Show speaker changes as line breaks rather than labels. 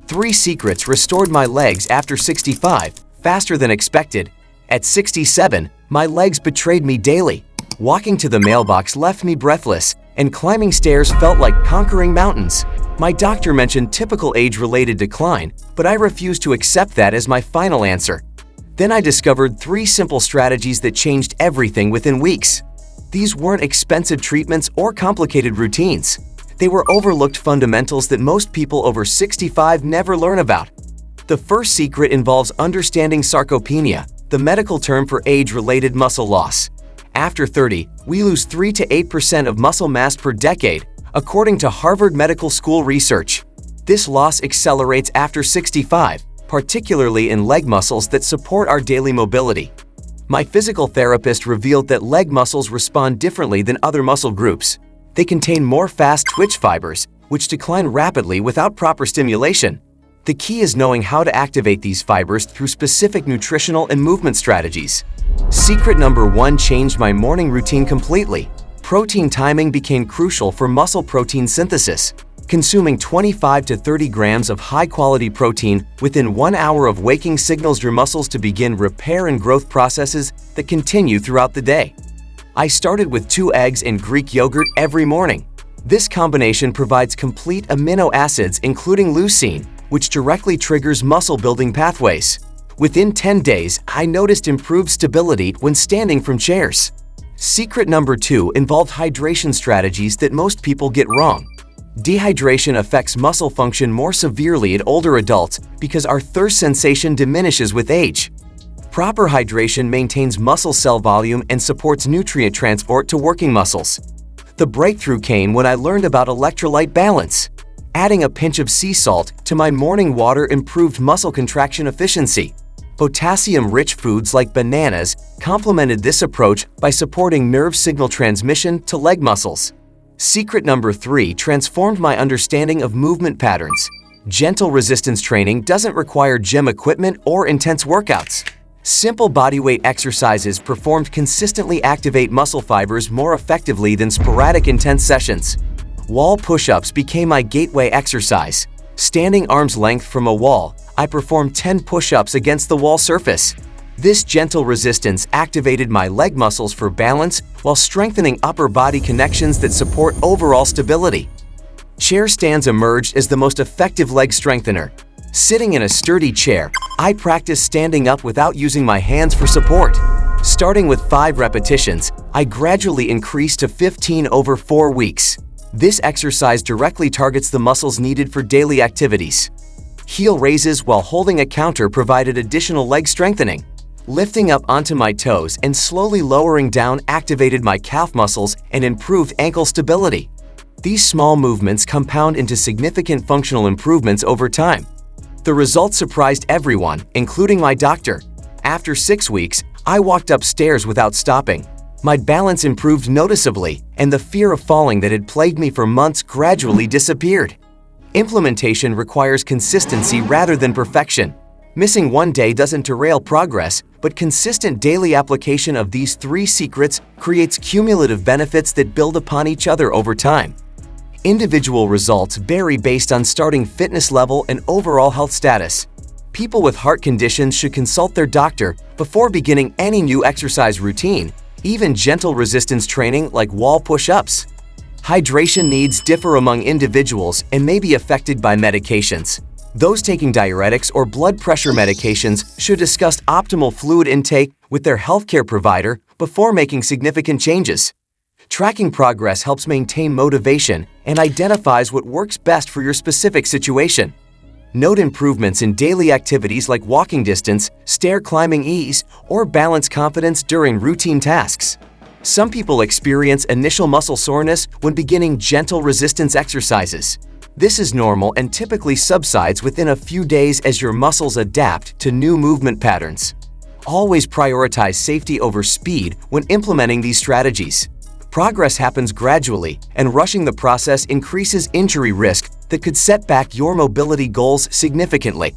3 secrets restored my legs after 65, faster than expected. At 67, my legs betrayed me daily. Walking to the mailbox left me breathless, and climbing stairs felt like conquering mountains. My doctor mentioned typical age-related decline, but I refused to accept that as my final answer. Then I discovered 3 simple strategies that changed everything within weeks. These weren't expensive treatments or complicated routines. They were overlooked fundamentals that most people over 65 never learn about. The first secret involves understanding sarcopenia, the medical term for age-related muscle loss. After 30, we lose 3 to 8% of muscle mass per decade, according to Harvard Medical School research. This loss accelerates after 65, particularly in leg muscles that support our daily mobility. My physical therapist revealed that leg muscles respond differently than other muscle groups. They contain more fast twitch fibers, which decline rapidly without proper stimulation. The key is knowing how to activate these fibers through specific nutritional and movement strategies. Secret number 1 changed my morning routine completely. Protein timing became crucial for muscle protein synthesis. Consuming 25 to 30 grams of high-quality protein within 1 hour of waking signals your muscles to begin repair and growth processes that continue throughout the day. I started with 2 eggs and Greek yogurt every morning. This combination provides complete amino acids including leucine, which directly triggers muscle-building pathways. Within 10 days, I noticed improved stability when standing from chairs. Secret number 2 involved hydration strategies that most people get wrong. Dehydration affects muscle function more severely in older adults because our thirst sensation diminishes with age. Proper hydration maintains muscle cell volume and supports nutrient transport to working muscles. The breakthrough came when I learned about electrolyte balance. Adding a pinch of sea salt to my morning water improved muscle contraction efficiency. Potassium-rich foods like bananas complemented this approach by supporting nerve signal transmission to leg muscles. Secret number 3 transformed my understanding of movement patterns. Gentle resistance training doesn't require gym equipment or intense workouts. Simple bodyweight exercises performed consistently activate muscle fibers more effectively than sporadic intense sessions. Wall push-ups became my gateway exercise. Standing arm's length from a wall, I performed 10 push-ups against the wall surface. This gentle resistance activated my leg muscles for balance while strengthening upper body connections that support overall stability. Chair stands emerged as the most effective leg strengthener. Sitting in a sturdy chair, I practiced standing up without using my hands for support. Starting with 5 repetitions, I gradually increased to 15 over 4 weeks. This exercise directly targets the muscles needed for daily activities. Heel raises while holding a counter provided additional leg strengthening. Lifting up onto my toes and slowly lowering down activated my calf muscles and improved ankle stability. These small movements compound into significant functional improvements over time. The results surprised everyone, including my doctor. After 6 weeks, I walked upstairs without stopping. My balance improved noticeably, and the fear of falling that had plagued me for months gradually disappeared. Implementation requires consistency rather than perfection. Missing one day doesn't derail progress, but consistent daily application of these 3 secrets creates cumulative benefits that build upon each other over time. Individual results vary based on starting fitness level and overall health status. People with heart conditions should consult their doctor before beginning any new exercise routine, even gentle resistance training like wall push-ups. Hydration needs differ among individuals and may be affected by medications. Those taking diuretics or blood pressure medications should discuss optimal fluid intake with their healthcare provider before making significant changes. Tracking progress helps maintain motivation and identifies what works best for your specific situation. Note improvements in daily activities like walking distance, stair climbing ease, or balance confidence during routine tasks. Some people experience initial muscle soreness when beginning gentle resistance exercises. This is normal and typically subsides within a few days as your muscles adapt to new movement patterns. Always prioritize safety over speed when implementing these strategies. Progress happens gradually, and rushing the process increases injury risk that could set back your mobility goals significantly.